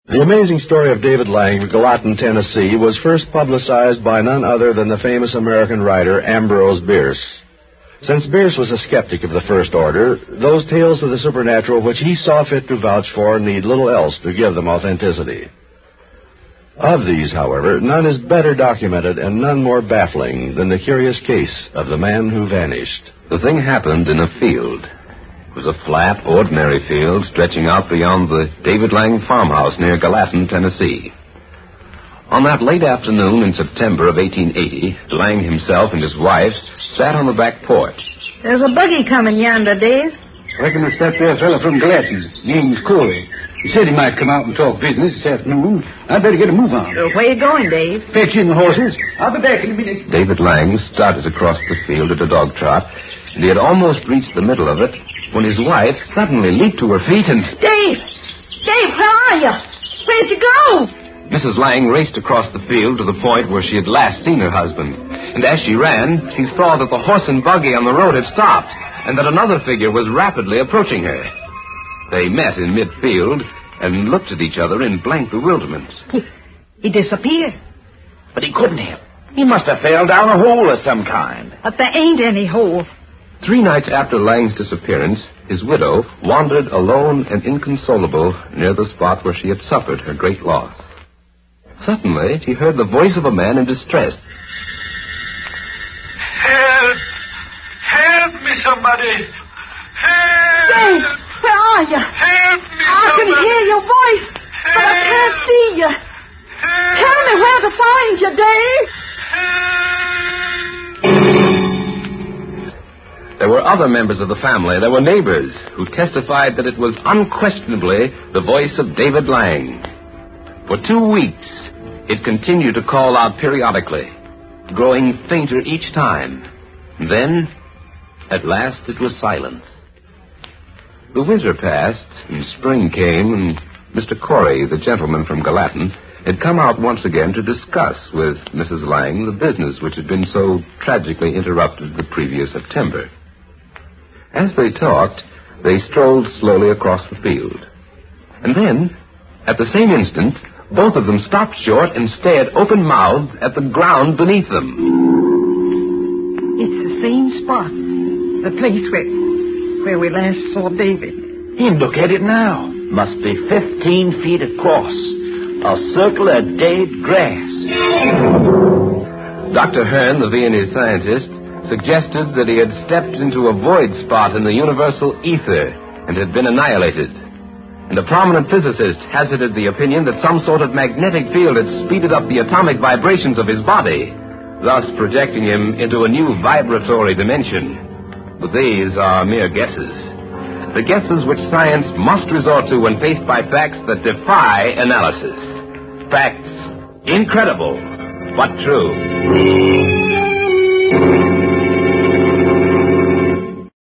The amazing story of David Lang of Gallatin, Tennessee, was first publicized by none other than the famous American writer Ambrose Bierce. Since Bierce was a skeptic of the first order, those tales of the supernatural which he saw fit to vouch for need little else to give them authenticity. Of these, however, none is better documented and none more baffling than the curious case of the man who vanished. The thing happened in a field. It was a flat, ordinary field stretching out beyond the David Lang farmhouse near Gallatin, Tennessee. On that late afternoon in September of 1880, Lang himself and his wife sat on the back porch. There's a buggy coming yonder, Dave. Reckon it's that there fella from Gallatin. Name's Corey. He said he might come out and talk business this afternoon. I'd better get a move on. Where you going, Dave? Fetching the horses. I'll be back in a minute. David Lang started across the field at a dog trot, and he had almost reached the middle of it when his wife suddenly leaped to her feet and... Dave! Dave, where are you? Where'd you go? Mrs. Lang raced across the field to the point where she had last seen her husband. And as she ran, she saw that the horse and buggy on the road had stopped, and that another figure was rapidly approaching her. They met in midfield and looked at each other in blank bewilderment. He disappeared. But he couldn't have. He must have fell down a hole of some kind. But there ain't any hole. 3 nights after Lang's disappearance, his widow wandered alone and inconsolable near the spot where she had suffered her great loss. Suddenly, she heard the voice of a man in distress. Help! Help me, somebody! Help! Dave, where are you? Help me, I can somebody! hear your voice, but I can't see you. Help! Tell me where to find you, Dave. There were other members of the family, there were neighbors, who testified that it was unquestionably the voice of David Lang. For 2 weeks, it continued to call out periodically, growing fainter each time. Then, at last, it was silent. The winter passed, and spring came, and Mr. Corey, the gentleman from Gallatin, had come out once again to discuss with Mrs. Lang the business which had been so tragically interrupted the previous September. As they talked, they strolled slowly across the field. And then, at the same instant, both of them stopped short and stared open-mouthed at the ground beneath them. It's the same spot, the place where we last saw David. And look at it now. Must be 15 feet across. A circle of dead grass. Dr. Hearn, the Viennese scientist, suggested that he had stepped into a void spot in the universal ether and had been annihilated. And a prominent physicist hazarded the opinion that some sort of magnetic field had speeded up the atomic vibrations of his body, thus projecting him into a new vibratory dimension. But these are mere guesses. The guesses which science must resort to when faced by facts that defy analysis. Facts incredible, but true.